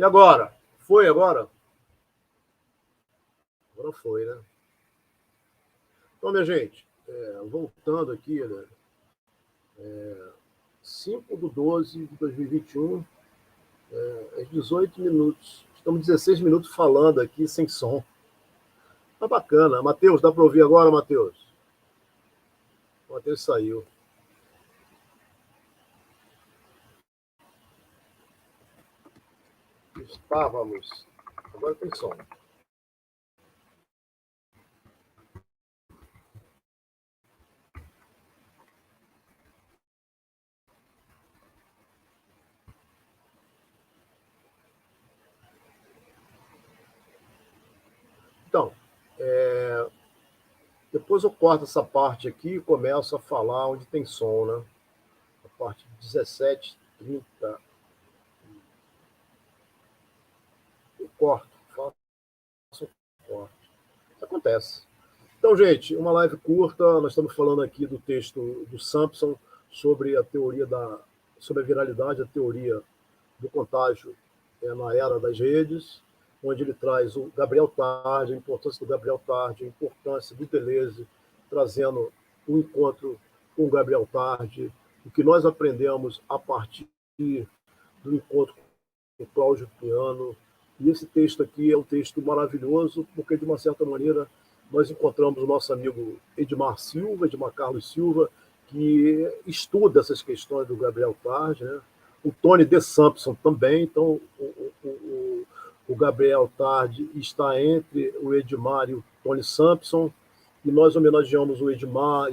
E agora? Foi agora? Agora foi, né? Então, minha gente, voltando aqui, né? 5/12/2021, às 18 minutos. Estamos 16 minutos falando aqui sem som. Tá bacana. Matheus, dá para ouvir agora, Matheus? O Matheus saiu. Estávamos. Agora tem som. Então, depois eu corto essa parte aqui e começo a falar onde tem som, né? A parte de 17h30. Eu corto, faço um corte. Isso acontece. Então, gente, uma live curta. Nós estamos falando aqui do texto do Sampson sobre a teoria sobre a viralidade, a teoria do contágio na era das redes, onde ele traz o Gabriel Tarde, a importância do Gabriel Tarde, a importância do Deleuze, trazendo o encontro com o Gabriel Tarde, o que nós aprendemos a partir do encontro com o Cláudio Piano. E esse texto aqui é um texto maravilhoso, porque, de uma certa maneira, nós encontramos o nosso amigo Edmar Carlos Silva, que estuda essas questões do Gabriel Tarde, né? O Tony de Sampson também. Então, o Gabriel Tarde está entre o Edmar e o Tony Sampson, e nós homenageamos o Edmar,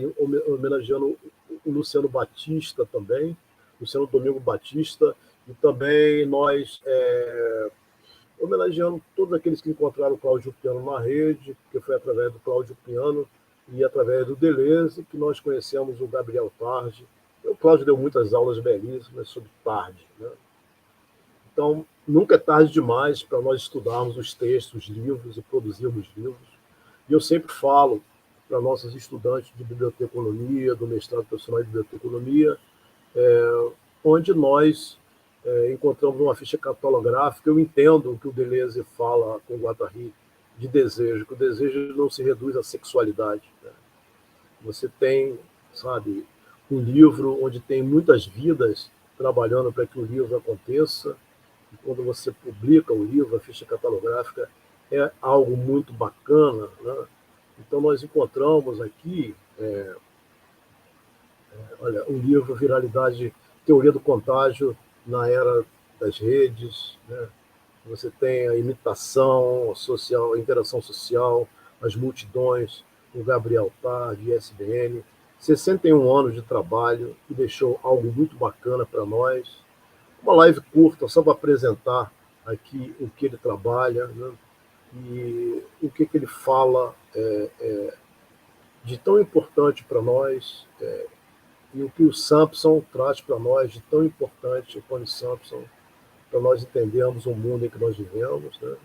homenageando o Luciano Batista também, Luciano Domingo Batista, e também nós homenageando todos aqueles que encontraram o Cláudio Piano na rede, que foi através do Cláudio Piano e através do Deleuze que nós conhecemos o Gabriel Tarde. O Cláudio deu muitas aulas belíssimas sobre Tarde, né? Então, nunca é tarde demais para nós estudarmos os textos, os livros e produzirmos livros. E eu sempre falo para nossos estudantes de biblioteconomia, do mestrado profissional de biblioteconomia, onde nós encontramos uma ficha catalográfica. Eu entendo que o Deleuze fala com o Guattari de desejo, que o desejo não se reduz à sexualidade, né? Você tem, sabe, um livro onde tem muitas vidas trabalhando para que o livro aconteça, e quando você publica o livro, a ficha catalográfica é algo muito bacana, né? Então nós encontramos aqui, olha, o livro Viralidade, Teoria do Contágio na Era das Redes, né? Você tem a imitação social, a interação social, as multidões, o Gabriel Tarde, ISBN, 61 anos de trabalho, que deixou algo muito bacana para nós. Uma live curta, só para apresentar aqui o que ele trabalha, né? E o que ele fala de tão importante para nós, e o que o Sampson traz para nós de tão importante, o Tony Sampson, para nós entendermos o mundo em que nós vivemos, né?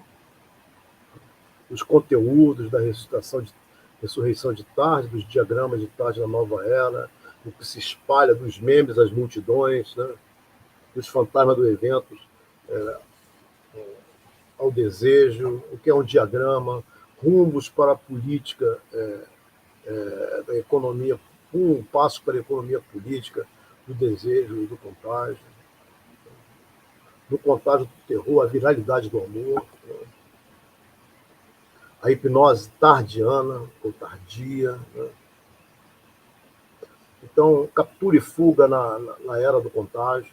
Os conteúdos da ressurreição de Tarde, dos diagramas de Tarde na nova era, o que se espalha dos memes às multidões, né? Dos fantasmas do evento ao desejo, o que é um diagrama, rumos para a política da economia, um passo para a economia política, do desejo e do contágio. No contágio do terror, a viralidade do amor, a hipnose tardiana ou tardia, né? Então, captura e fuga na era do contágio.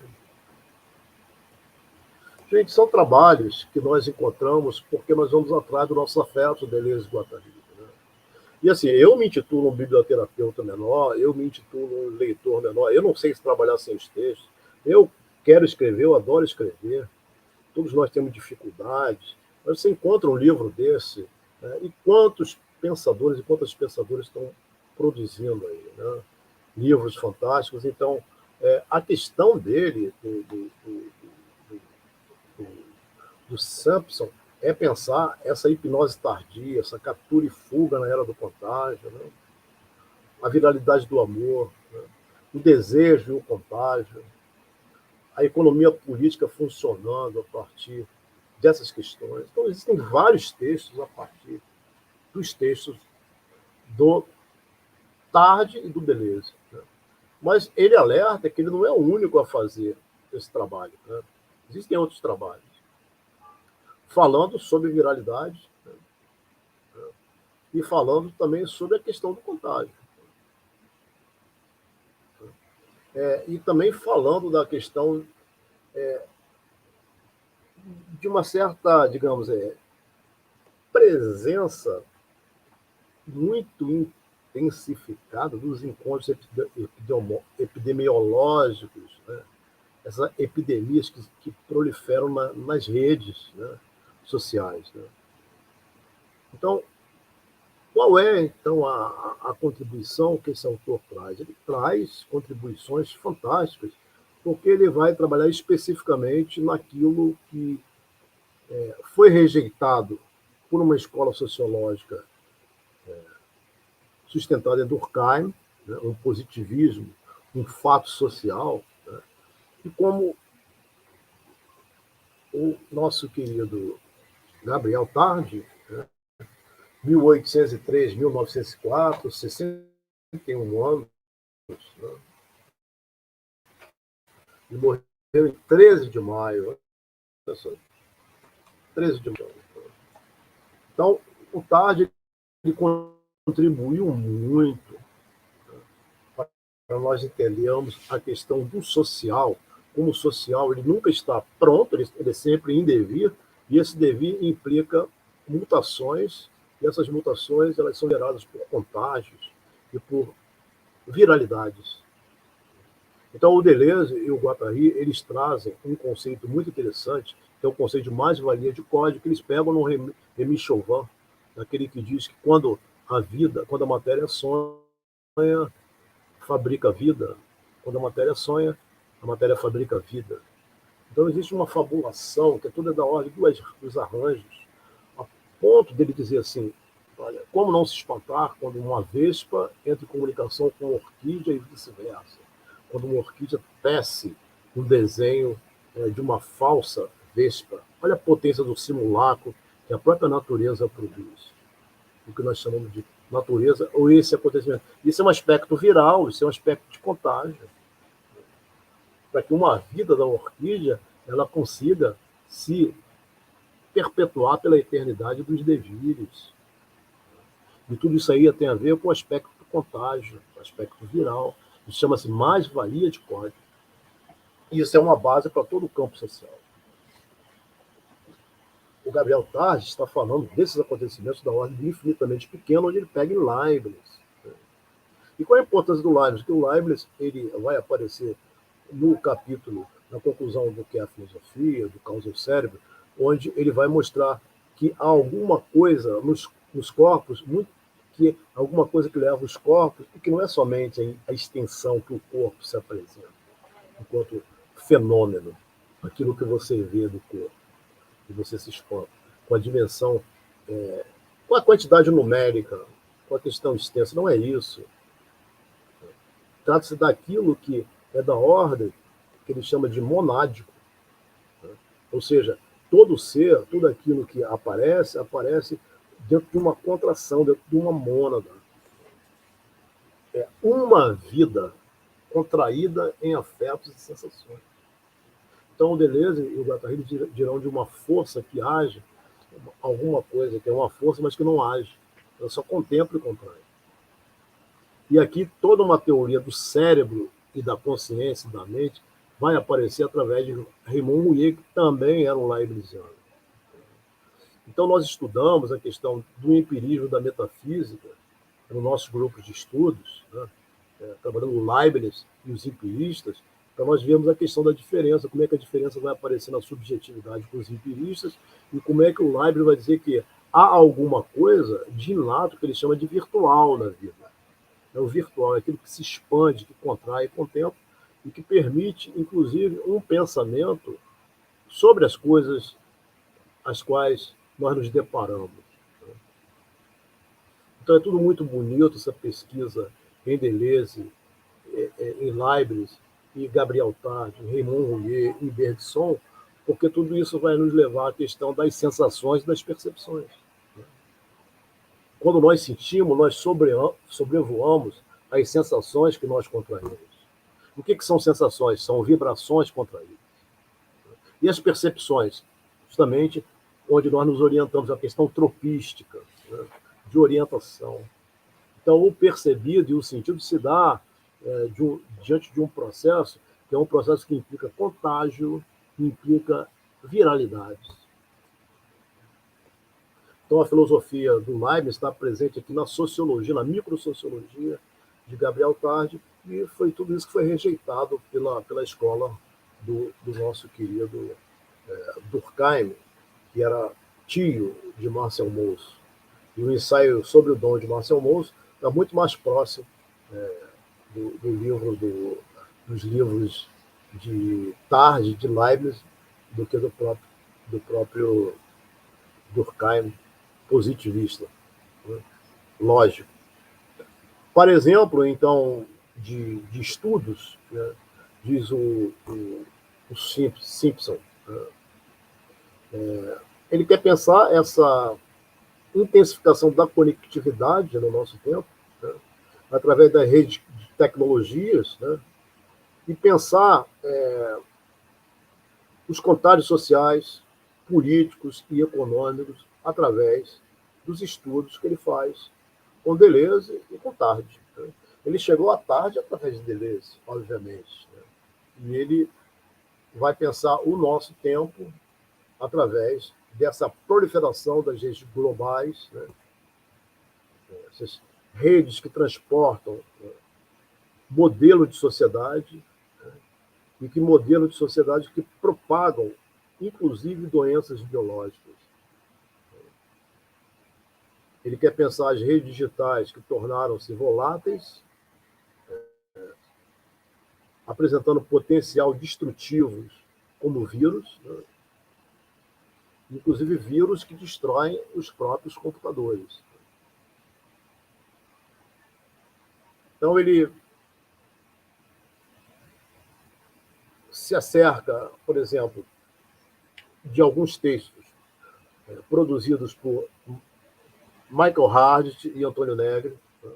Gente, são trabalhos que nós encontramos porque nós vamos atrás do nosso afeto, Deleuze e Guattari, né? E assim, eu me intitulo um biblioterapeuta menor, eu me intitulo um leitor menor, eu não sei se trabalhar sem os textos, eu quero escrever, eu adoro escrever, todos nós temos dificuldades, mas você encontra um livro desse, né? E quantos pensadores e quantas pensadoras estão produzindo aí, né? Livros fantásticos. Então, a questão dele, do Sampson, é pensar essa hipnose tardia, essa captura e fuga na era do contágio, né? A viralidade do amor, né? O desejo e o contágio, a economia política funcionando a partir dessas questões. Então, existem vários textos a partir dos textos do Tarde e do Deleuze, né? Mas ele alerta que ele não é o único a fazer esse trabalho, né? Existem outros trabalhos falando sobre viralidade, né? E falando também sobre a questão do contágio. E também falando da questão de uma certa, digamos, presença muito intensificada dos encontros epidemiológicos, né? Essas epidemias que proliferam nas redes, né, sociais, né? Então, qual é, então, a contribuição que esse autor traz? Ele traz contribuições fantásticas, porque ele vai trabalhar especificamente naquilo que foi rejeitado por uma escola sociológica sustentada em Durkheim, né, um positivismo, um fato social, né, e como o nosso querido Gabriel Tarde, né, 1803, 1904, 61 anos, né, e morreu em 13 de maio, 13 de maio. Então, o Tarde ele contribuiu muito para nós entendermos a questão do social. Como o social ele nunca está pronto, ele é sempre em devir, e esse devir implica mutações, e essas mutações elas são geradas por contágios e por viralidades. Então, o Deleuze e o Guattari, eles trazem um conceito muito interessante, que é o conceito de mais-valia de código, que eles pegam no Remy Chauvin, daquele que diz que quando a matéria sonha, fabrica vida. Quando a matéria sonha, a matéria fabrica vida. Então, existe uma fabulação que é toda da ordem dos arranjos, a ponto dele dizer assim, olha, como não se espantar quando uma vespa entra em comunicação com uma orquídea e vice-versa. Quando uma orquídea tece um desenho de uma falsa vespa. Olha a potência do simulacro que a própria natureza produz. O que nós chamamos de natureza, ou esse acontecimento. Isso é um aspecto viral, isso é um aspecto de contágio. Para que uma vida da orquídea ela consiga se perpetuar pela eternidade dos devires. E tudo isso aí tem a ver com o aspecto do contágio, o aspecto viral. Isso chama-se mais-valia de código. E isso é uma base para todo o campo social. O Gabriel Tarde está falando desses acontecimentos da ordem infinitamente pequena, onde ele pega em Leibniz. E qual é a importância do Leibniz? Que o Leibniz ele vai aparecer no capítulo, na conclusão do que é a filosofia, do caos do cérebro, onde ele vai mostrar que há alguma coisa nos corpos, que alguma coisa que leva os corpos, e que não é somente a extensão que o corpo se apresenta, enquanto fenômeno, aquilo que você vê do corpo, e você se espanta, com a dimensão, com a quantidade numérica, com a questão extensa, não é isso. Trata-se daquilo que é da ordem que ele chama de monádico, né? Ou seja, todo ser, tudo aquilo que aparece dentro de uma contração, dentro de uma mônada. É uma vida contraída em afetos e sensações. Então, o Deleuze e o Guattari dirão de uma força que age, alguma coisa que é uma força, mas que não age. Ela só contempla e contrai. E aqui toda uma teoria do cérebro e da consciência e da mente vai aparecer através de Raymond Rouillet, que também era um leibniziano. Então, nós estudamos a questão do empirismo da metafísica nos nossos grupos de estudos, né? Trabalhando o Leibniz e os empiristas, para nós vermos a questão da diferença, como é que a diferença vai aparecer na subjetividade com os empiristas e como é que o Leibniz vai dizer que há alguma coisa de inato que ele chama de virtual na vida. O virtual é aquilo que se expande, que contrai com o tempo e que permite, inclusive, um pensamento sobre as coisas às quais nós nos deparamos. Então é tudo muito bonito, essa pesquisa em Deleuze, em Leibniz, e Gabriel Tarde, Raymond Rouillet e Bergson, porque tudo isso vai nos levar à questão das sensações e das percepções. Quando nós sentimos, nós sobrevoamos as sensações que nós contraímos. O que são sensações? São vibrações contraídas. E as percepções, justamente onde nós nos orientamos, a questão tropística, né, de orientação. Então, o percebido e o sentido se dá diante de um processo, que é um processo que implica contágio, que implica viralidade. Então, a filosofia do Leibniz está presente aqui na sociologia, na microsociologia de Gabriel Tarde, e foi tudo isso que foi rejeitado pela escola do nosso querido Durkheim, que era tio de Marcel Mauss. E o ensaio sobre o dom de Marcel Mauss está muito mais próximo dos livros de Tarde, de Leibniz, do que do próprio Durkheim positivista, né? Lógico. Por exemplo, então, de estudos, né, diz o Simpson, né, ele quer pensar essa intensificação da conectividade no nosso tempo, né, através das redes de tecnologias, né, e pensar os contágios sociais, políticos e econômicos através dos estudos que ele faz com Deleuze e com Tarde. Né? Ele chegou à Tarde através de Deleuze, obviamente, né? E ele vai pensar o nosso tempo através dessa proliferação das redes globais, né? Essas redes que transportam modelo de sociedade, né? E que modelo de sociedade que propagam, inclusive, doenças biológicas. Ele quer pensar as redes digitais que tornaram-se voláteis, apresentando potencial destrutivos como vírus, né? Inclusive vírus que destroem os próprios computadores. Então, ele se acerca, por exemplo, de alguns textos produzidos por Michael Hart e Antônio Negri, né?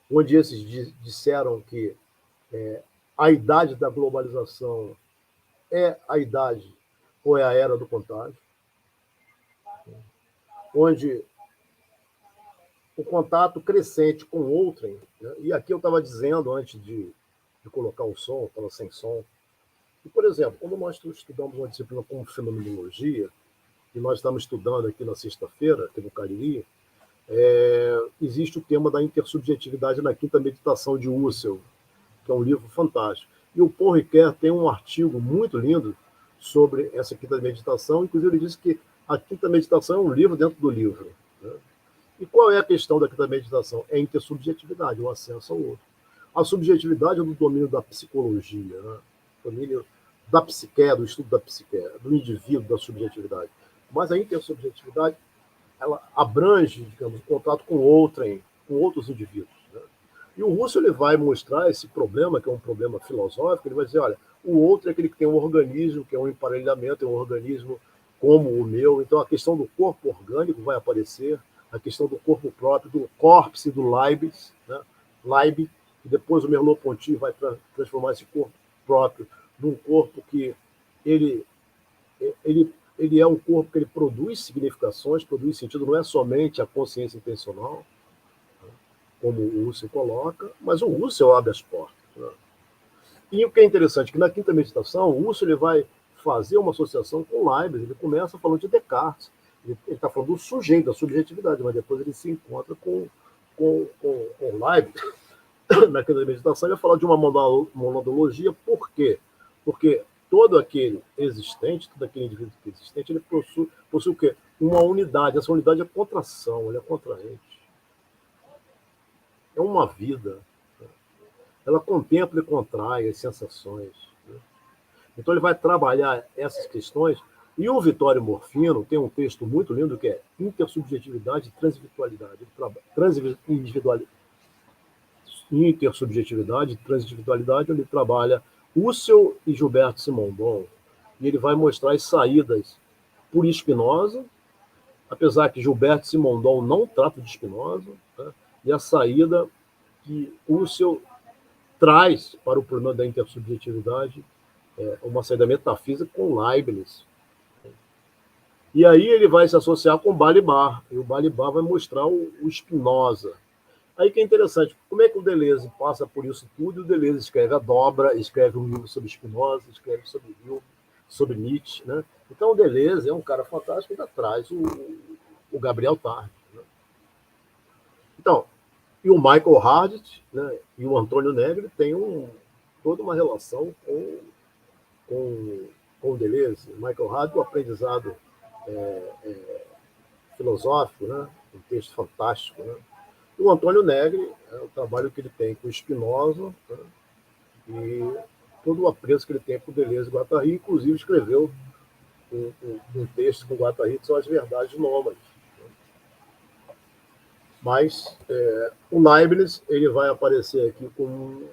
Onde esses disseram que a idade da globalização é a idade ou é a era do contágio, onde o contato crescente com outrem, né? E aqui eu estava dizendo, antes de colocar o som, estava sem som, e, por exemplo, quando nós estudamos uma disciplina como fenomenologia, e nós estamos estudando aqui na sexta-feira, aqui no Cariri, existe o tema da intersubjetividade na Quinta Meditação de Husserl, que é um livro fantástico. E o Paul Ricoeur tem um artigo muito lindo sobre essa Quinta Meditação, inclusive ele disse que a Quinta Meditação é um livro dentro do livro, né? E qual é a questão da Quinta Meditação? É a intersubjetividade, o acesso ao outro. A subjetividade é do domínio da psicologia, né? Domínio da psique, do estudo da psique, do indivíduo, da subjetividade. Mas a intersubjetividade, ela abrange, digamos, o contato com outrem, com outros indivíduos, né? E o Husserl ele vai mostrar esse problema, que é um problema filosófico, ele vai dizer, olha, o outro é aquele que tem um organismo, que é um emparelhamento, é um organismo como o meu. Então, a questão do corpo orgânico vai aparecer, a questão do corpo próprio, do corpus e do Leibniz, né? Leib, e depois o Merleau-Ponty vai transformar esse corpo próprio num corpo que ele é um corpo que ele produz significações, produz sentido, não é somente a consciência intencional, como o Husserl coloca, mas o Husserl abre as portas, né? E o que é interessante, que na Quinta Meditação, o Husserl ele vai fazer uma associação com Leibniz, ele começa falando de Descartes, ele está falando do sujeito, da subjetividade, mas depois ele se encontra com Leibniz. Na Quinta Meditação, ele vai falar de uma monadologia, por quê? Porque todo aquele existente, todo aquele indivíduo que é existente, ele possui o quê? Uma unidade. Essa unidade é contração, ele é contraente. É uma vida. Ela contempla e contrai as sensações, né? Então ele vai trabalhar essas questões. E o Vittorio Morfino tem um texto muito lindo que é Intersubjetividade e Transindividualidade. Intersubjetividade e transindividualidade, onde ele trabalha Husserl e Gilberto Simondon, e ele vai mostrar as saídas por Spinoza, apesar que Gilberto Simondon não trata de Spinoza, né? E a saída que Husserl traz para o problema da intersubjetividade uma saída metafísica com Leibniz. E aí ele vai se associar com o Balibar, e o Balibar vai mostrar o Spinoza. Aí que é interessante, como é que o Deleuze passa por isso tudo, e o Deleuze escreve a Dobra, escreve um livro sobre Spinoza, escreve sobre Hume, sobre Nietzsche, né? Então o Deleuze é um cara fantástico que ainda traz o Gabriel Tarde. Né? Então, e o Michael Hardit, né, e o Antônio Negri têm toda uma relação com, com o Deleuze. O Michael Hardit, o aprendizado filosófico, né, um texto fantástico. Né? E o Antônio Negri, o trabalho que ele tem com o Spinoza, né, e todo o apreço que ele tem por Deleuze e Guattari, inclusive escreveu um texto com Guattari que são as verdades nômades. Mas o Leibniz ele vai aparecer aqui como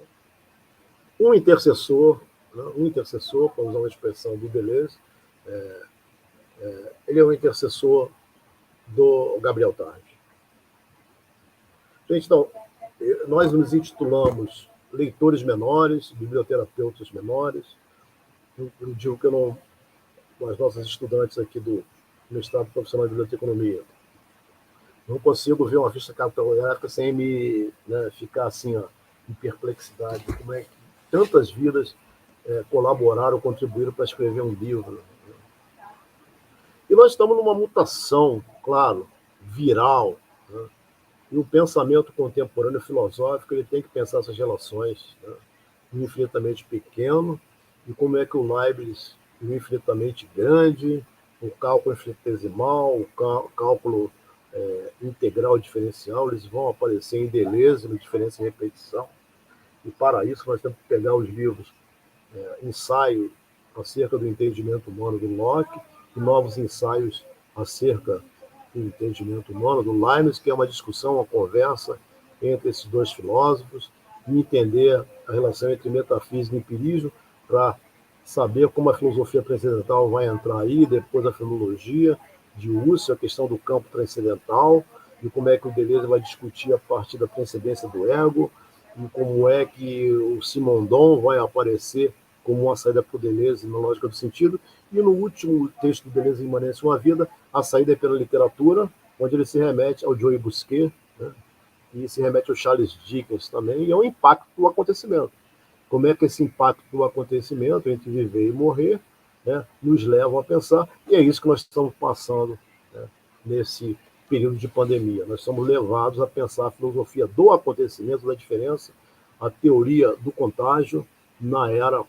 um intercessor, né? Um intercessor, para usar uma expressão do Deleuze, ele é um intercessor do Gabriel Tarde. Gente, então, nós nos intitulamos leitores menores, biblioterapeutas menores. Eu digo que eu não, as nossas estudantes aqui do mestrado profissional de biblioteconomia, não consigo ver uma ficha cartográfica sem me ficar assim, ó, em perplexidade. Como é que tantas vidas colaboraram, contribuíram para escrever um livro. E nós estamos numa mutação, claro, viral, né? E o pensamento contemporâneo filosófico ele tem que pensar essas relações, né? O infinitamente pequeno e como é que o Leibniz, o infinitamente grande, o cálculo infinitesimal, o cálculo integral diferencial, eles vão aparecer em Deleuze, no Diferença e Repetição. E para isso nós temos que pegar os livros Ensaio acerca do entendimento humano do Locke e novos ensaios acerca do entendimento humano do Leibniz, que é uma discussão, uma conversa entre esses dois filósofos, e entender a relação entre metafísica e empirismo para saber como a filosofia transcendental vai entrar aí, depois a filologia de Husserl, a questão do campo transcendental, e como é que o Deleuze vai discutir a partir da transcendência do ego, e como é que o Simondon vai aparecer como uma saída para o Deleuze na lógica do sentido, e no último texto do Deleuze, Imanência de uma Vida, a saída é pela literatura, onde ele se remete ao Joey Busquet, né? E se remete ao Charles Dickens também, e é um impacto do acontecimento. Como é que esse impacto do acontecimento entre viver e morrer, né, nos leva a pensar, e é isso que nós estamos passando, né, nesse período de pandemia. Nós somos levados a pensar a filosofia do acontecimento, da diferença, a teoria do contágio na era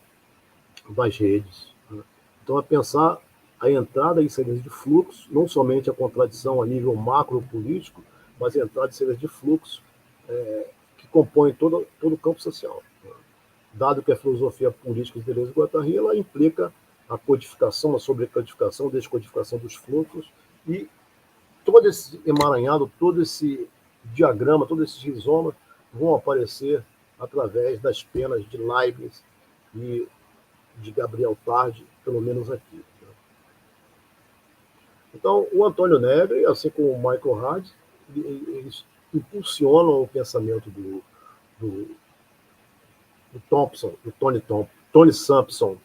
das redes. Né? Então, a pensar a entrada e saída de fluxo, não somente a contradição a nível macro-político, mas a entrada e saída de fluxo que compõe todo o campo social. Né? Dado que a filosofia política de Deleuze e Guattari ela implica a codificação, a sobrecodificação, a descodificação dos fluxos e todo esse emaranhado, todo esse diagrama, todo esse rizoma vão aparecer através das penas de Leibniz e de Gabriel Tarde, pelo menos aqui. Então, o Antônio Negri, assim como o Michael Hardit, eles impulsionam o pensamento do Thompson, do Tony Sampson.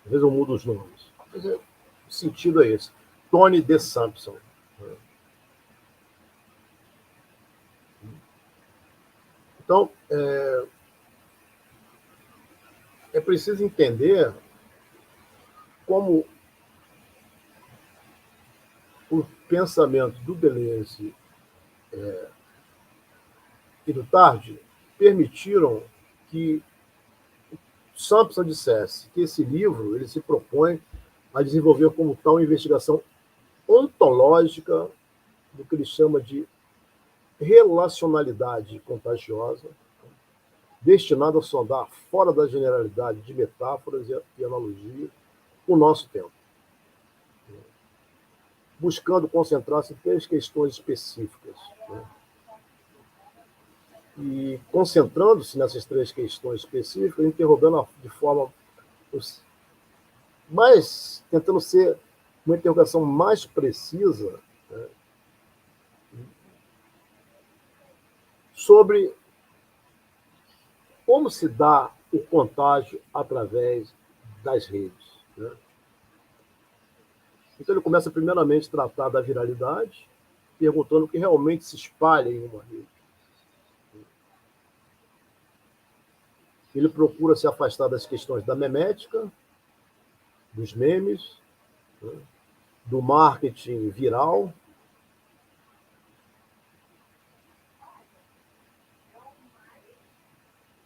Às vezes eu mudo os nomes. Mas o sentido é esse. Tony de Sampson. Então, é preciso entender como o pensamento do Deleuze e do Tarde permitiram que Sampson dissesse que esse livro ele se propõe a desenvolver como tal uma investigação ontológica do que ele chama de relacionalidade contagiosa, destinada a sondar fora da generalidade de metáforas e analogias o nosso tempo, buscando concentrar-se em três questões específicas. Né? e concentrando-se nessas três questões específicas, interrogando de forma mais, tentando ser uma interrogação mais precisa, né, sobre como se dá o contágio através das redes, né? Então ele começa primeiramente a tratar da viralidade, perguntando o que realmente se espalha em uma rede. Ele procura se afastar das questões da memética, dos memes, né, do marketing viral,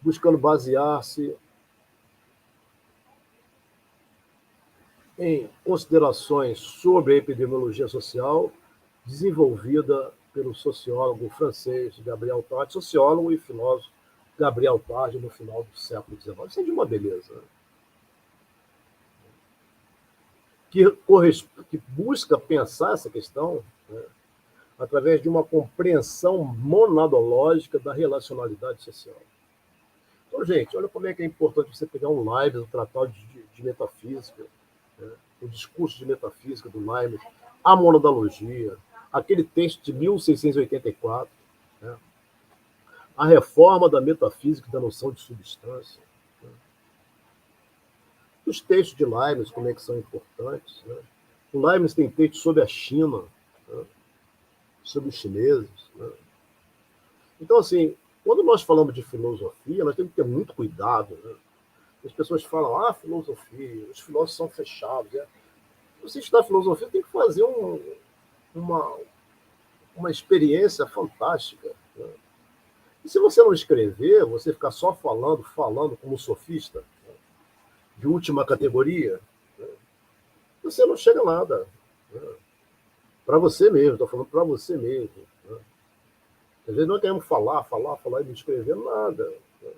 buscando basear-se em considerações sobre a epidemiologia social desenvolvida pelo sociólogo francês Gabriel Tarde, sociólogo e filósofo Gabriel Tarde no final do século XIX. Isso é de uma beleza, né? Que busca pensar essa questão, né, através de uma compreensão monadológica da relacionalidade social. Então, gente, olha como é que é importante você pegar um Leibniz, um tratado de metafísica, né, o discurso de metafísica do Leibniz, a monadologia, aquele texto de 1684, né, a reforma da metafísica da noção de substância, né, os textos de Leibniz, como é que são importantes, né? O Leibniz tem textos sobre a China, né, sobre os chineses, né? Então, assim, quando nós falamos de filosofia, nós temos que ter muito cuidado, né? As pessoas falam, filosofia, os filósofos são fechados. Né? Você estudar filosofia tem que fazer uma, uma experiência fantástica. Né? E se você não escrever, você ficar só falando como sofista, né, de última categoria, né, você não chega a nada. Né? Para você mesmo, estou falando para você mesmo. Né? Às vezes nós queremos falar e não escrever nada. Né?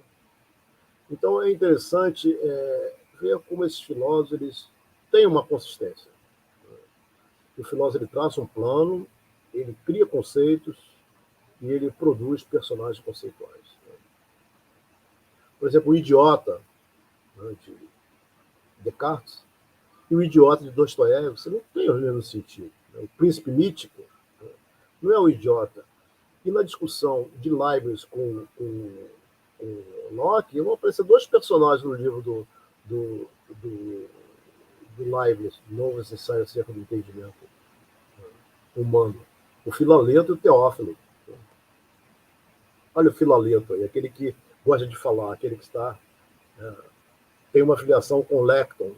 Então é interessante ver como esses filósofos eles têm uma consistência. O filósofo ele traça um plano, ele cria conceitos e ele produz personagens conceituais. Né? Por exemplo, o idiota, né, de Descartes e o idiota de Dostoiévski não tem o mesmo sentido. Né? O príncipe mítico, né, não é o idiota. E na discussão de Leibniz com Locke, vão aparecer dois personagens no livro do Leibniz, Novo Ensaio acerca do Entendimento Humano. O Filaleto e o Teófilo. Olha o Filaleto aí, aquele que gosta de falar, aquele que tem uma filiação com Lecton.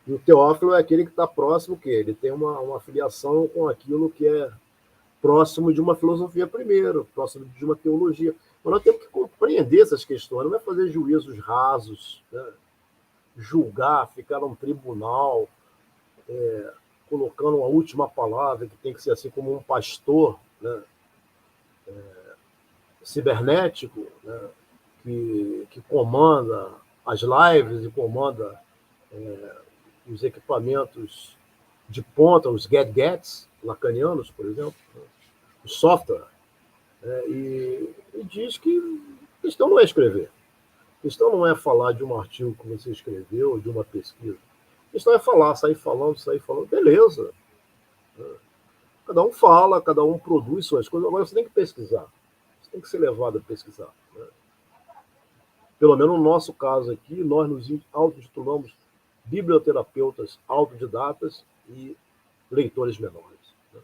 E o Teófilo é aquele que está próximo, que ele tem uma filiação com aquilo que é próximo de uma filosofia primeiro, próximo de uma teologia. Mas nós temos que compreender essas questões, não é fazer juízos rasos, né? Julgar, ficar num tribunal, colocando uma última palavra, que tem que ser assim como um pastor, né, cibernético, né, que comanda as lives e comanda os equipamentos de ponta, os gadgets lacanianos, por exemplo, né, o software, né, e diz que questão não é escrever. Questão não é falar de um artigo que você escreveu, ou de uma pesquisa. Questão é falar, sair falando, beleza. Cada um fala, cada um produz suas coisas. Agora você tem que pesquisar. Você tem que ser levado a pesquisar. Né? Pelo menos no nosso caso aqui, nós nos autotitulamos biblioterapeutas autodidatas e leitores menores. Né?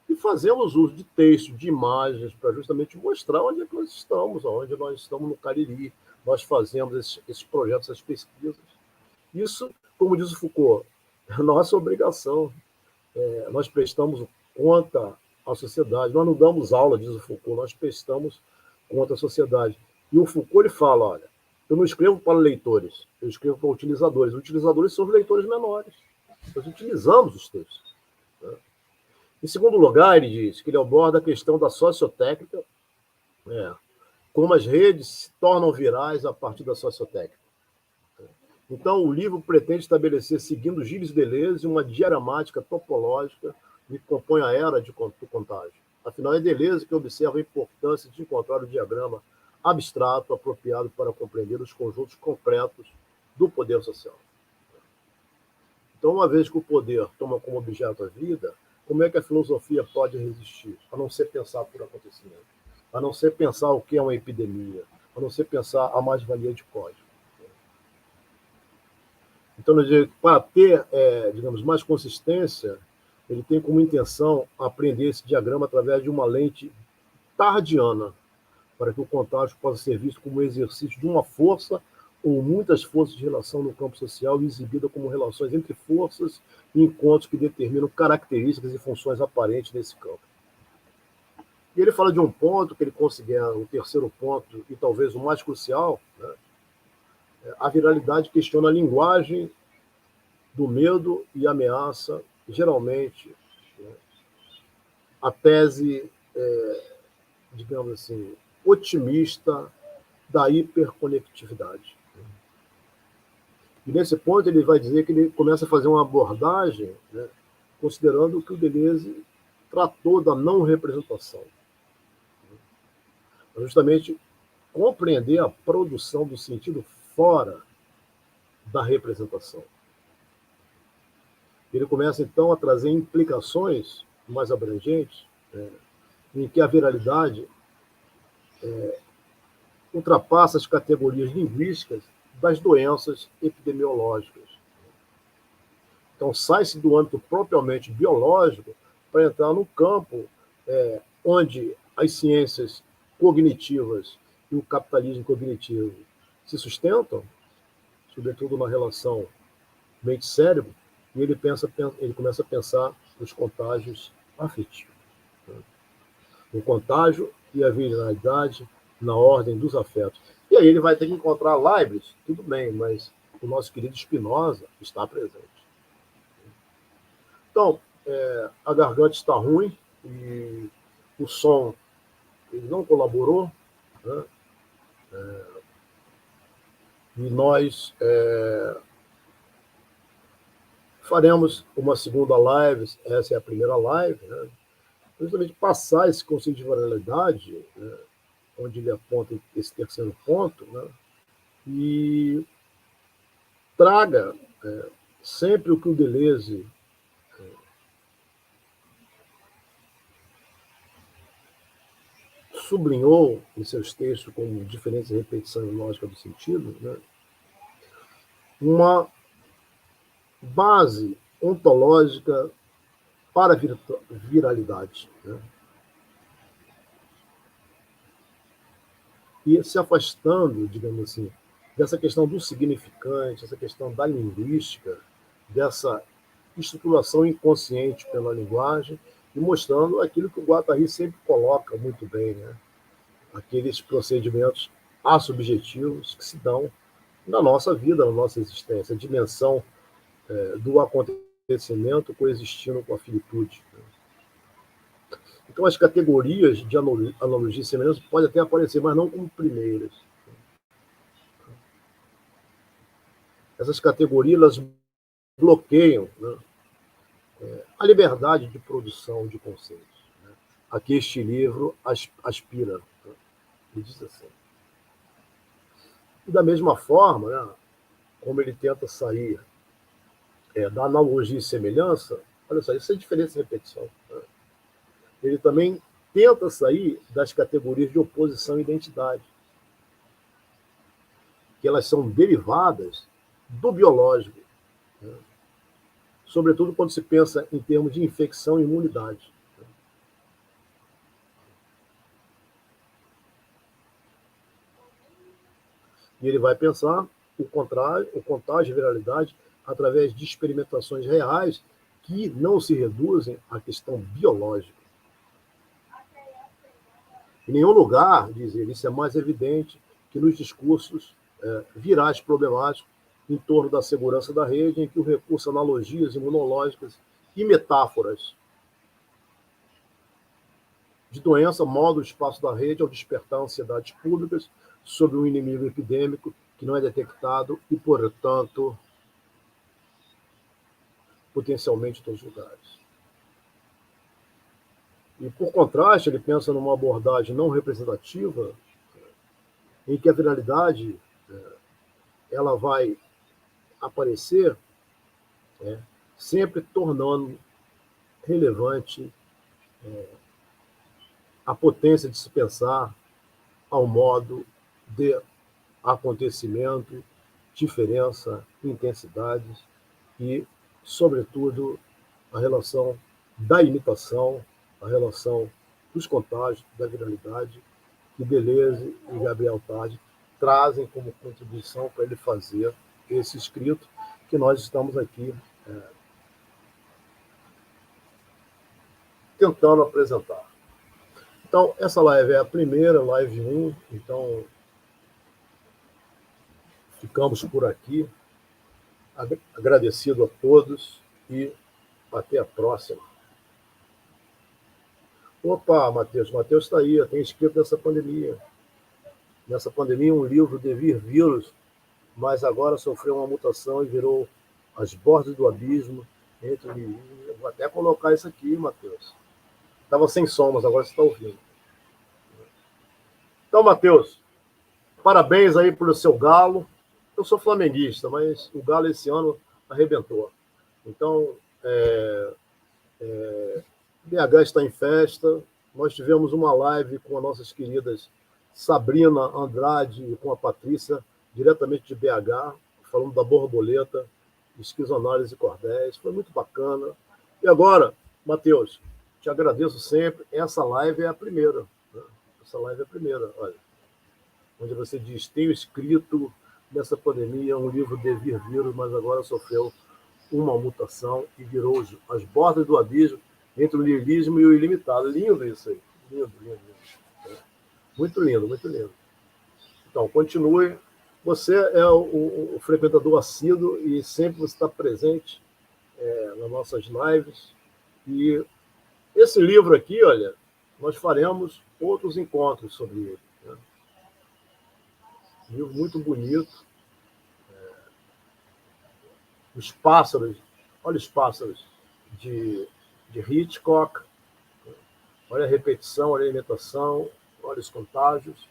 E fazemos uso de texto, de imagens, para justamente mostrar onde é que nós estamos, onde nós estamos no Cariri. Nós fazemos esses projetos, essas pesquisas. Isso, como diz o Foucault, é nossa obrigação. Nós prestamos conta à sociedade. Nós não damos aula, diz o Foucault, nós prestamos conta à sociedade. E o Foucault ele fala, olha, eu não escrevo para leitores, eu escrevo para utilizadores. Os utilizadores são os leitores menores. Nós utilizamos os textos. Né? Em segundo lugar, ele diz que ele aborda a questão da sociotécnica, como as redes se tornam virais a partir da sociotécnica. Então, o livro pretende estabelecer, seguindo Gilles Deleuze, uma diagramática topológica que compõe a era do contágio. Afinal, é Deleuze que observa a importância de encontrar o diagrama abstrato apropriado para compreender os conjuntos concretos do poder social. Então, uma vez que o poder toma como objeto a vida, como é que a filosofia pode resistir? A não ser pensar por acontecimento, a não ser pensar o que é uma epidemia, a não ser pensar a mais-valia de código. Então, para ter, digamos, mais consistência, ele tem como intenção aprender esse diagrama através de uma lente tardiana, para que o contágio possa ser visto como um exercício de uma força ou muitas forças de relação no campo social, exibida como relações entre forças e encontros que determinam características e funções aparentes nesse campo. E ele fala de um ponto que ele considera o terceiro ponto, e talvez o mais crucial, né? A viralidade questiona a linguagem do medo e ameaça, geralmente, né? A tese, digamos assim, otimista da hiperconectividade. E nesse ponto ele vai dizer que ele começa a fazer uma abordagem, né, considerando que o Deleuze tratou da não representação. Justamente compreender a produção do sentido fora da representação. Ele começa, então, a trazer implicações mais abrangentes, né, em que a viralidade ultrapassa as categorias linguísticas das doenças epidemiológicas. Então, sai-se do âmbito propriamente biológico para entrar no campo onde as ciências cognitivas e o capitalismo cognitivo se sustentam, sobretudo na relação mente-cérebro, e ele começa a pensar nos contágios afetivos. Né? O contágio e a viralidade na ordem dos afetos. E aí ele vai ter que encontrar Leibniz, tudo bem, mas o nosso querido Spinoza está presente. Então, a garganta está ruim e o som ele não colaborou, né? E nós faremos uma segunda live, essa é a primeira live, né? Justamente passar esse conceito de viralidade, né? Onde ele aponta esse terceiro ponto, né? E traga sempre o que o Deleuze sublinhou em seus textos como diferentes repetições lógicas do sentido, né? Uma base ontológica para a viralidade, né? E se afastando, digamos assim, dessa questão do significante, essa questão da linguística, dessa estruturação inconsciente pela linguagem, e mostrando aquilo que o Guattari sempre coloca muito bem, né? Aqueles procedimentos assubjetivos que se dão na nossa vida, na nossa existência, a dimensão do acontecimento coexistindo com a finitude. Então, as categorias de analogia e semelhança podem até aparecer, mas não como primeiras. Essas categorias elas bloqueiam, né, a liberdade de produção de conceitos, né, a que este livro aspira. Né, ele diz assim. E da mesma forma, né, como ele tenta sair da analogia e semelhança, olha só, isso é diferença e repetição. Né? Ele também tenta sair das categorias de oposição e identidade, que elas são derivadas do biológico, né? Sobretudo quando se pensa em termos de infecção e imunidade. Né? E ele vai pensar o contágio e viralidade através de experimentações reais que não se reduzem à questão biológica. Em nenhum lugar, diz ele, isso é mais evidente que nos discursos virais problemáticos em torno da segurança da rede, em que o recurso a analogias imunológicas e metáforas de doença molda o espaço da rede ao despertar ansiedades públicas sobre um inimigo epidêmico que não é detectado e, portanto, potencialmente em todos os lugares. E, por contraste, ele pensa numa abordagem não representativa, em que a viralidade ela vai aparecer sempre tornando relevante a potência de se pensar ao modo de acontecimento, diferença, intensidades e, sobretudo, a relação da imitação, a relação dos contágios, da viralidade, que Deleuze e Gabriel Tarde trazem como contribuição para ele fazer esse escrito que nós estamos aqui tentando apresentar. Então, essa live é a primeira, live 1, então ficamos por aqui. Agradecido a todos e até a próxima. Opa, Matheus está aí, tem escrito nessa pandemia. Nessa pandemia, um livro de vir vírus, mas agora sofreu uma mutação e virou as bordas do abismo entre o niilismo. Eu vou até colocar isso aqui, Matheus. Estava sem som, mas agora você está ouvindo. Então, Matheus, parabéns aí pelo seu Galo. Eu sou flamenguista, mas o Galo esse ano arrebentou. Então, BH está em festa. Nós tivemos uma live com as nossas queridas Sabrina Andrade e com a Patrícia, diretamente de BH, falando da borboleta, esquizoanálise e cordéis. Foi muito bacana. E agora, Matheus, te agradeço sempre. Essa live é a primeira. Né? Essa live é a primeira, olha. Onde você diz, tenho escrito nessa pandemia um livro de vir vírus, mas agora sofreu uma mutação e virou as bordas do abismo entre o niilismo e o ilimitado. Lindo isso aí. Lindo, lindo, lindo. Muito lindo, muito lindo. Então, continue. Você é o frequentador assíduo e sempre você está presente nas nossas lives. E esse livro aqui, olha, nós faremos outros encontros sobre ele. Né? Um livro muito bonito. Os pássaros, olha os pássaros de Hitchcock, olha a repetição, olha a imitação, olha os contágios.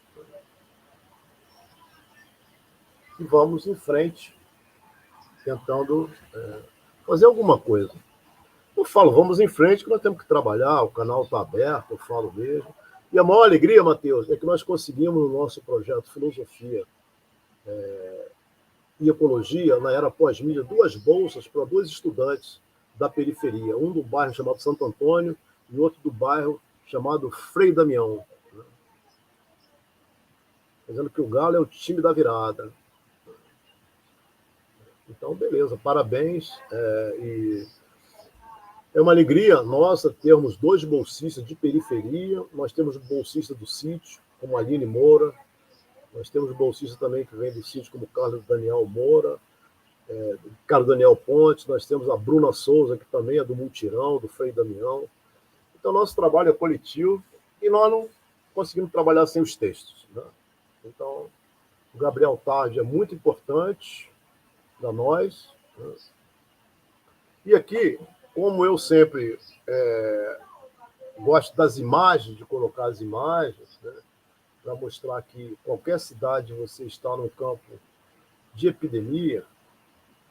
E vamos em frente, tentando fazer alguma coisa. Eu falo, vamos em frente, que nós temos que trabalhar, o canal está aberto, eu falo mesmo. E a maior alegria, Matheus, é que nós conseguimos no nosso projeto Filosofia e Ecologia, na era pós-mídia, 2 bolsas para 2 estudantes da periferia, um do bairro chamado Santo Antônio e outro do bairro chamado Frei Damião. Dizendo que o Galo é o time da virada. Então, beleza, parabéns. E é uma alegria nossa termos 2 bolsistas de periferia. Nós temos bolsista do sítio, como a Aline Moura. Nós temos bolsista também que vem do sítio, como Carlos Daniel Moura, Carlos Daniel Pontes. Nós temos a Bruna Souza, que também é do Multirão, do Frei Damião. Então, nosso trabalho é coletivo e nós não conseguimos trabalhar sem os textos. Né? Então, o Gabriel Tarde é muito importante para nós. Né? E aqui, como eu sempre gosto das imagens, de colocar as imagens, né? Para mostrar que qualquer cidade você está num campo de epidemia,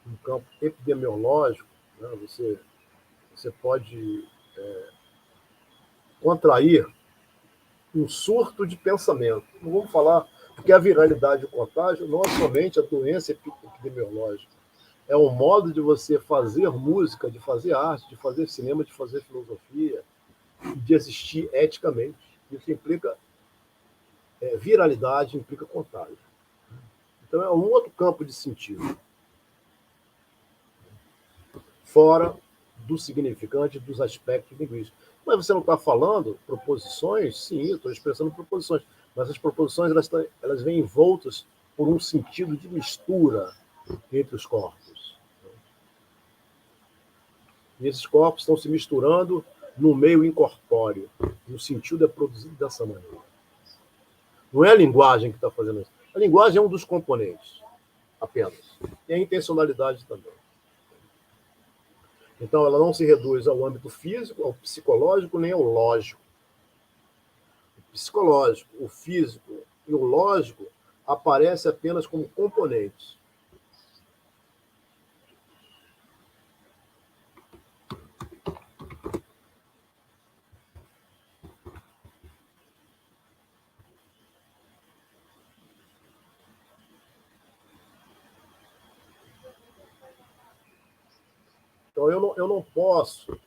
um campo epidemiológico, né? Você pode contrair um surto de pensamento. Não vamos falar, porque a viralidade e o contágio não é somente a doença epidemiológica, é um modo de você fazer música, de fazer arte, de fazer cinema, de fazer filosofia, de existir eticamente. Isso implica viralidade, implica contágio. Então, é um outro campo de sentido. Fora do significante dos aspectos linguísticos. Mas você não está falando proposições? Sim, estou expressando proposições. Mas as proposições elas vêm envoltas por um sentido de mistura entre os corpos. E esses corpos estão se misturando no meio incorpóreo. E o sentido é produzido dessa maneira. Não é a linguagem que está fazendo isso. A linguagem é um dos componentes, apenas. E a intencionalidade também. Então, ela não se reduz ao âmbito físico, ao psicológico, nem ao lógico. psicológico, o físico e o lógico aparecem apenas como componentes. Então, eu não posso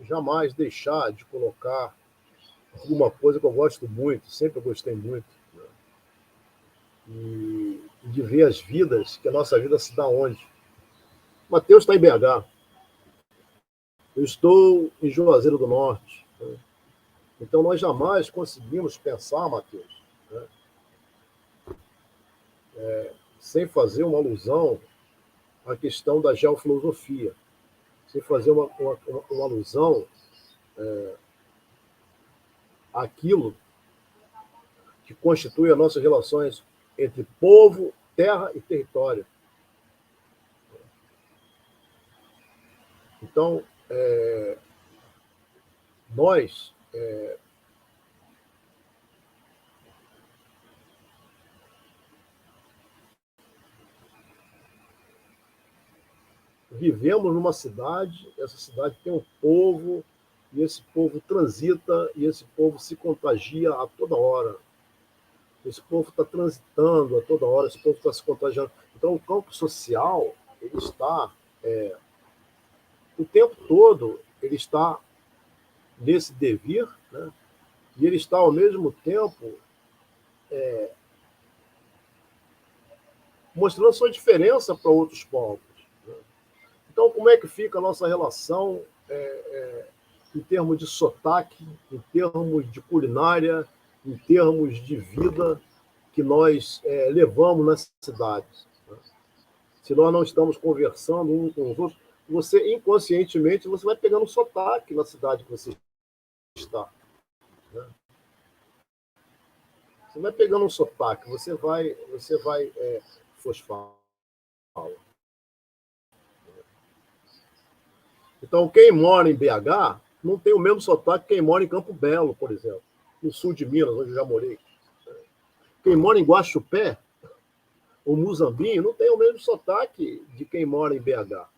jamais deixar de colocar uma coisa que eu gosto muito, sempre gostei muito, né? E de ver as vidas, que a nossa vida se dá onde. Matheus está em BH, eu estou em Juazeiro do Norte, né? Então nós jamais conseguimos pensar, Matheus, né, sem fazer uma alusão à questão da geofilosofia, sem fazer uma alusão àquilo que constitui as nossas relações entre povo, terra e território. Então, nós vivemos numa cidade, essa cidade tem um povo, e esse povo transita, e esse povo se contagia a toda hora. Esse povo está transitando a toda hora, esse povo está se contagiando. Então, o campo social, ele está, o tempo todo, ele está nesse devir, né? E ele está, ao mesmo tempo, mostrando sua diferença para outros povos, né? Então, como é que fica a nossa relação em termos de sotaque, em termos de culinária, em termos de vida que nós levamos nas cidades, né? Se nós não estamos conversando uns com os outros, você inconscientemente você vai pegando um sotaque na cidade que você está, né? Você vai pegando um sotaque, você vai fosfar. Então, quem mora em BH não tem o mesmo sotaque que quem mora em Campo Belo, por exemplo, no sul de Minas, onde eu já morei. Quem mora em Guaxupé, ou Muzambinho, não tem o mesmo sotaque de quem mora em BH.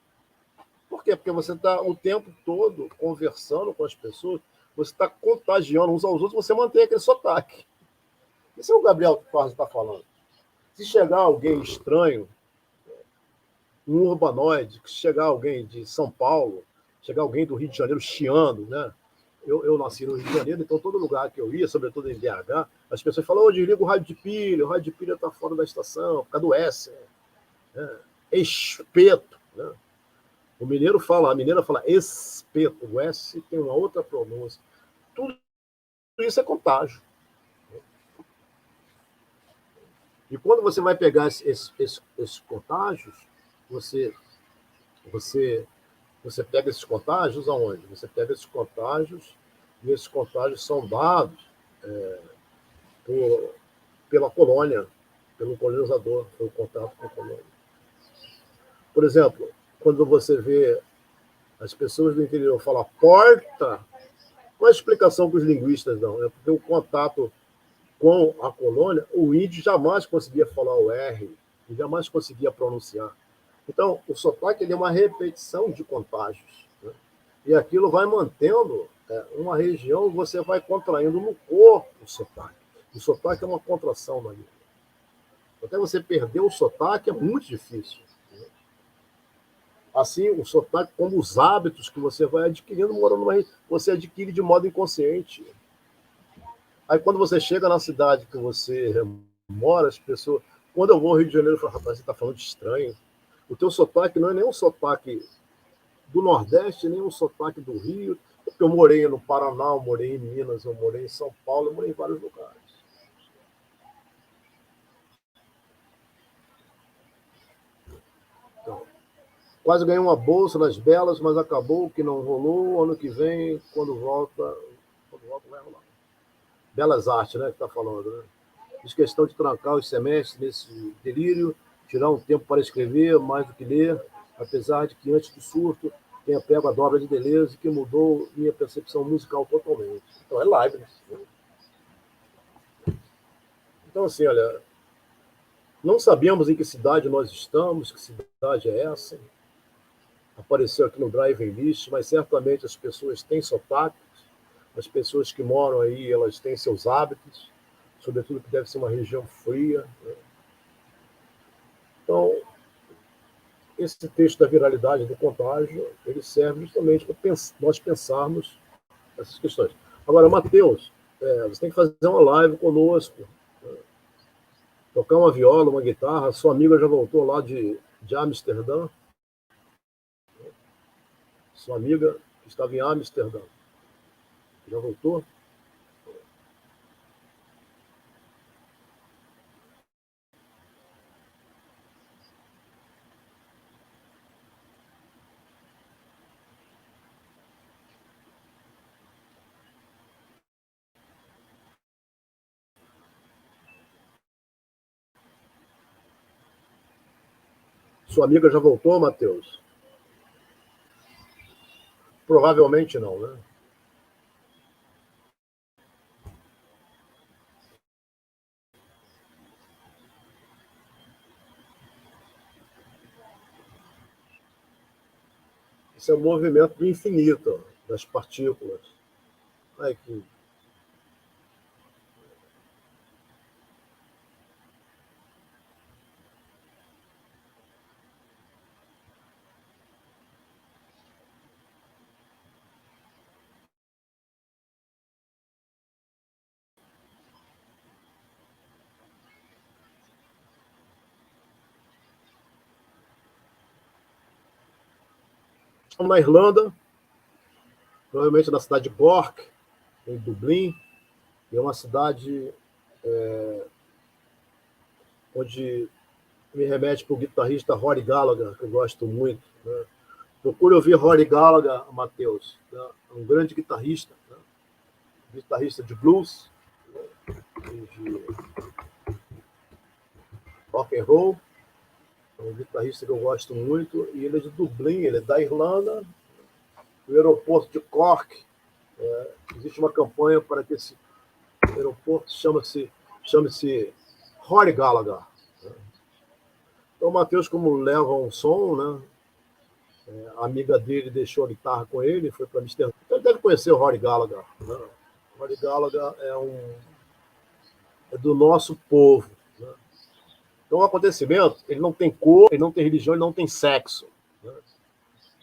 Por quê? Porque você está o tempo todo conversando com as pessoas, você está contagiando uns aos outros, você mantém aquele sotaque. Isso é o Gabriel Torres está falando. Se chegar alguém estranho, um urbanoide, se chegar alguém de São Paulo, chegar alguém do Rio de Janeiro chiando, né? Eu nasci no Rio de Janeiro, então todo lugar que eu ia, sobretudo em BH, as pessoas falam, oh, desliga o rádio de pilha está fora da estação, por causa do S, né? Espeto, né? O mineiro fala, a mineira fala espeto, o S tem uma outra pronúncia. Tudo isso é contágio. E quando você vai pegar esses contágios, você pega esses contágios aonde? Você pega esses contágios, e esses contágios são dados pela colônia, pelo colonizador, pelo contato com a colônia. Por exemplo, quando você vê as pessoas do interior falar porta, qual é a explicação que os linguistas dão? É porque o contato com a colônia, o índio jamais conseguia falar o R, jamais conseguia pronunciar. Então, o sotaque ele é uma repetição de contágios, né? E aquilo vai mantendo uma região, você vai contraindo no corpo o sotaque. O sotaque é uma contração na língua. Até você perder o sotaque é muito difícil, né? Assim, o sotaque, como os hábitos que você vai adquirindo, morando numa região, você adquire de modo inconsciente. Aí, quando você chega na cidade que você mora, as pessoas... Quando eu vou ao Rio de Janeiro, eu falo, rapaz, você está falando de estranho. O teu sotaque não é nem um sotaque do Nordeste, nem um sotaque do Rio, porque eu morei no Paraná, eu morei em Minas, eu morei em São Paulo, eu morei em vários lugares. Então, quase ganhei uma bolsa nas Belas, mas acabou que não rolou. Ano que vem, quando volta vai rolar. Belas Artes, né, que está falando, né? Fiz questão de trancar os semestres nesse delírio, tirar um tempo para escrever, mais do que ler, apesar de que antes do surto tenha pego a dobra de Deleuze, que mudou minha percepção musical totalmente. Então é Leibniz, né? Então, assim, olha, não sabemos em que cidade nós estamos, que cidade é essa. Apareceu aqui no Driving List, mas certamente as pessoas têm sotaques, as pessoas que moram aí, elas têm seus hábitos, sobretudo que deve ser uma região fria, né? Então, esse texto da viralidade do contágio, ele serve justamente para nós pensarmos essas questões. Agora, Matheus, você tem que fazer uma live conosco, né? Tocar uma viola, uma guitarra. Sua amiga já voltou lá de Amsterdã. Sua amiga que estava em Amsterdã. Já voltou? Sua amiga já voltou, Matheus? Provavelmente não, né? Esse é o movimento do infinito, das partículas. Ai, que... Estamos na Irlanda, provavelmente na cidade de Cork, em Dublin, que é uma cidade onde me remete para o guitarrista Rory Gallagher, que eu gosto muito, né? Procure ouvir Rory Gallagher, Matheus, né? Um grande guitarrista, né? Guitarrista de blues, de rock and roll, é um guitarrista que eu gosto muito, e ele é de Dublin, ele é da Irlanda. O aeroporto de Cork, existe uma campanha para que esse aeroporto chame-se Rory Gallagher. Então, o Matheus, como leva um som, né? A amiga dele deixou a guitarra com ele, foi para Amsterdã. Então, ele deve conhecer o Rory Gallagher, né? O Rory Gallagher é do nosso povo, né? Então, o acontecimento, ele não tem cor, ele não tem religião, ele não tem sexo, né?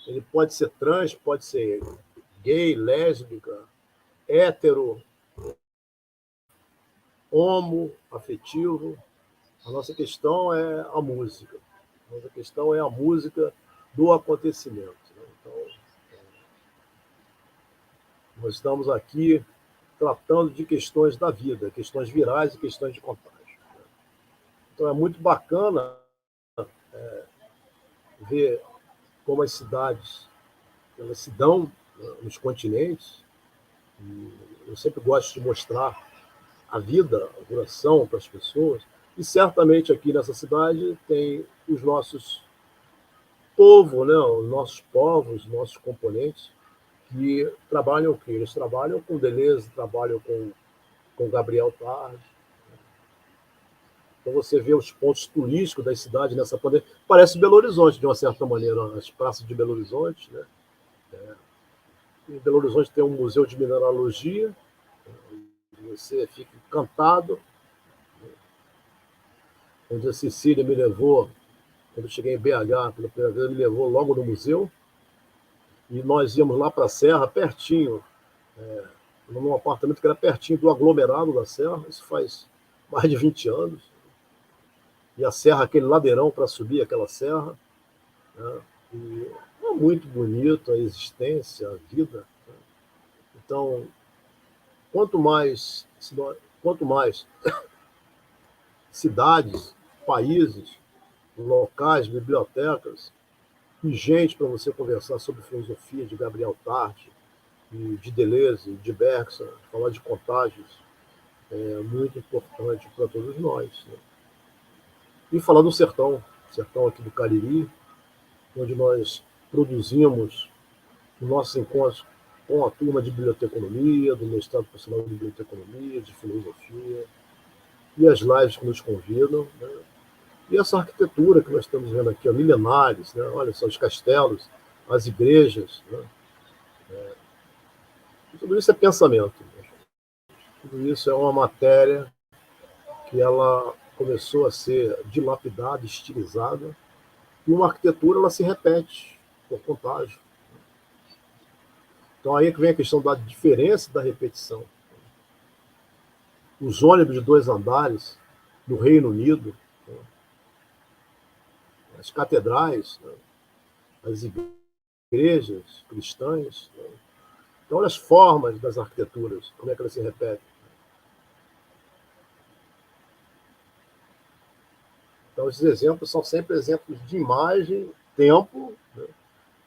Ele pode ser trans, pode ser gay, lésbica, hétero, homo, afetivo. A nossa questão é a música. A nossa questão é a música do acontecimento, né? Então, nós estamos aqui tratando de questões da vida, questões virais e questões de contágio. Então, é muito bacana ver como as cidades elas se dão, né, nos continentes. Eu sempre gosto de mostrar a vida, a duração para as pessoas. E certamente aqui nessa cidade tem os nossos povos, né, os nossos povos, os nossos componentes, que trabalham o quê? Eles trabalham com Deleuze, trabalham com Gabriel Tarde. Então você vê os pontos turísticos das cidades nessa pandemia. Parece Belo Horizonte, de uma certa maneira, as praças de Belo Horizonte, né? Em Belo Horizonte tem um museu de mineralogia, você fica encantado. Onde a Cecília me levou, quando eu cheguei em BH, pela primeira vez, me levou logo no museu, e nós íamos lá para a Serra, pertinho, num apartamento que era pertinho do aglomerado da Serra, isso faz mais de 20 anos, e a Serra, aquele ladeirão para subir aquela serra, né? E é muito bonito a existência, a vida, né? Então, quanto mais, quanto mais cidades, países, locais, bibliotecas, e gente para você conversar sobre filosofia de Gabriel Tarde, de Deleuze, de Bergson, falar de contágios, é muito importante para todos nós, né? E falar do sertão aqui do Cariri, onde nós produzimos os nossos encontros com a turma de biblioteconomia, do mestrado profissional de biblioteconomia, de filosofia. e as lives que nos convidam, né? E essa arquitetura que nós estamos vendo aqui, ó, milenares, né? Olha só, os castelos, as igrejas, né? Tudo isso é pensamento. Né? Tudo isso é uma matéria que ela começou a ser dilapidada, estilizada, e uma arquitetura ela se repete por contágio. Então aí é que vem a questão da diferença da repetição. Os ônibus de 2 andares no Reino Unido, né? As catedrais, né? As igrejas cristãs. Né? Então, olha as formas das arquiteturas, como é que elas se repetem. Então, esses exemplos são sempre exemplos de imagem, tempo, né?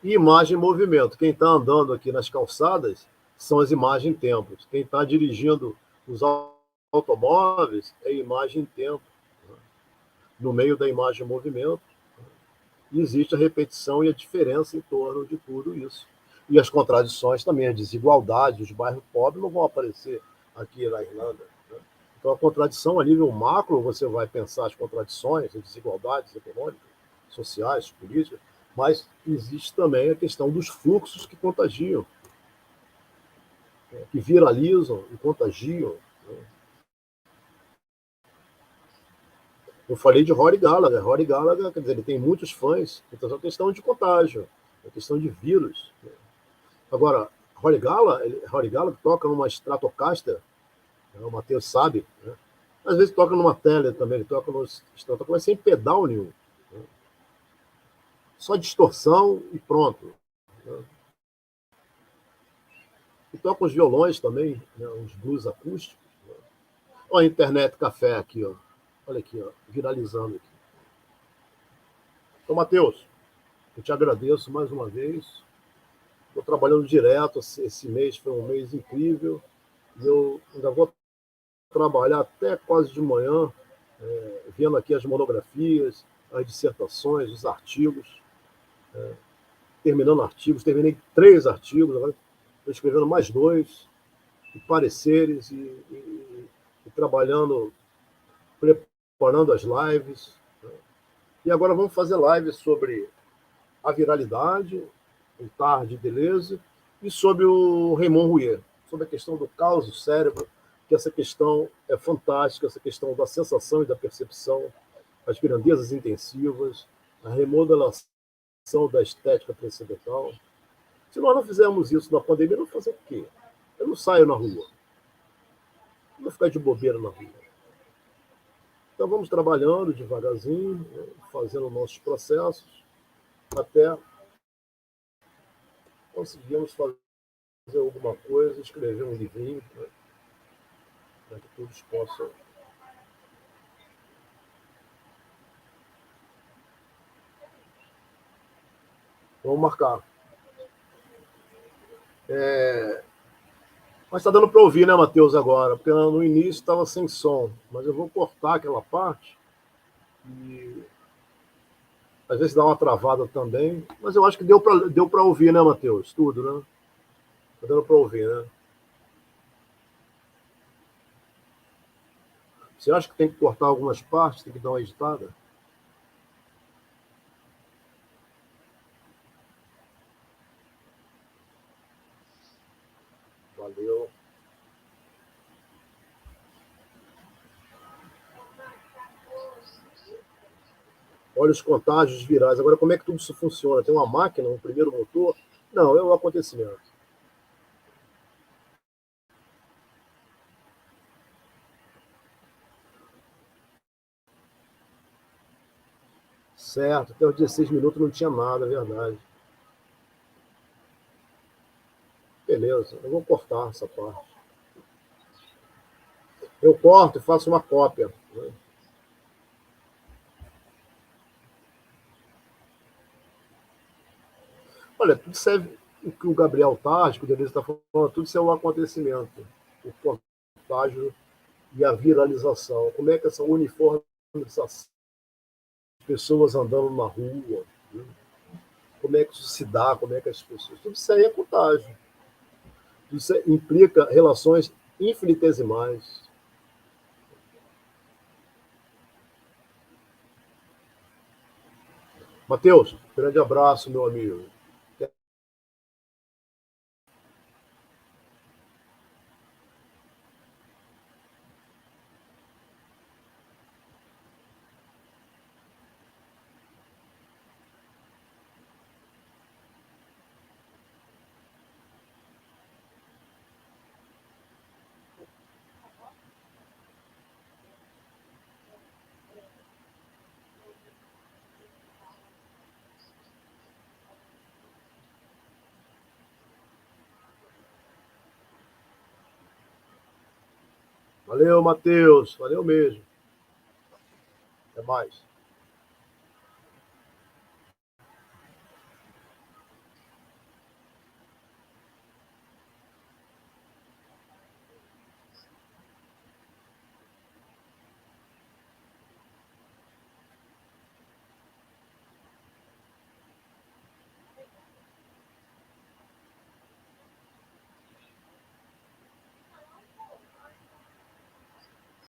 E imagem em movimento. Quem está andando aqui nas calçadas são as imagens em tempos. Quem está dirigindo os automóveis é imagem em tempo. Né? No meio da imagem em movimento, e existe a repetição e a diferença em torno de tudo isso. E as contradições também, as desigualdades, os bairros pobres não vão aparecer aqui na Irlanda. Né? Então, a contradição a nível macro, você vai pensar as contradições, as desigualdades econômicas, sociais, políticas, mas existe também a questão dos fluxos que contagiam, né? Que viralizam e contagiam. Né? Eu falei de Rory Gallagher. Rory Gallagher, quer dizer, ele tem muitos fãs, então é uma questão de contágio, é uma questão de vírus. Né? Agora, Rory Gallagher toca numa Stratocaster, né? O Matheus sabe, né? Às vezes toca numa tele também, ele toca no Stratocaster, mas sem pedal nenhum. Né? Só distorção e pronto. Né? E toca os violões também, né? Uns blues acústicos. Né? Olha a internet café aqui, ó. Olha aqui, ó, viralizando aqui. Então, Matheus, eu te agradeço mais uma vez. Estou trabalhando direto, esse mês foi um mês incrível. E eu ainda vou trabalhar até quase de manhã, vendo aqui as monografias, as dissertações, os artigos, terminando artigos, terminei 3 artigos, agora estou escrevendo mais 2, e pareceres, e trabalhando, preparando as lives. Né? E agora vamos fazer lives sobre a viralidade, o Tarde Deleuze, e sobre o Raymond Rouet, sobre a questão do caos do cérebro, que essa questão é fantástica, essa questão da sensação e da percepção, as grandezas intensivas, a remodelação da estética transcendental. Se nós não fizermos isso na pandemia, eu vou fazer o quê? Eu não saio na rua. Eu vou ficar de bobeira na rua. Então vamos trabalhando devagarzinho, fazendo nossos processos, até conseguirmos fazer alguma coisa, escrever um livrinho, né, para que todos possam. Vamos marcar. Mas está dando para ouvir, né, Matheus, agora? Porque no início estava sem som. Mas eu vou cortar aquela parte. E às vezes dá uma travada também. Mas eu acho que deu para ouvir, né, Matheus? Tudo, né? Está dando para ouvir, né? Você acha que tem que cortar algumas partes? Tem que dar uma editada? Valeu. Olha os contágios virais. Agora, como é que tudo isso funciona? Tem uma máquina, um primeiro motor? Não, é um acontecimento. Certo, até os 16 minutos não tinha nada, é verdade. Beleza, eu vou cortar essa parte. Eu corto e faço uma cópia. Né? Olha, tudo serve. O que o Gabriel Tarde, que o Denise está falando, tudo isso é um acontecimento. O contágio e a viralização. Como é que essa uniformização, pessoas andando na rua, né? Como é que isso se dá, como é que as pessoas. Tudo isso aí é contágio. Tudo isso implica relações infinitesimais. Matheus, grande abraço, meu amigo. Valeu, Matheus. Valeu mesmo. Até mais.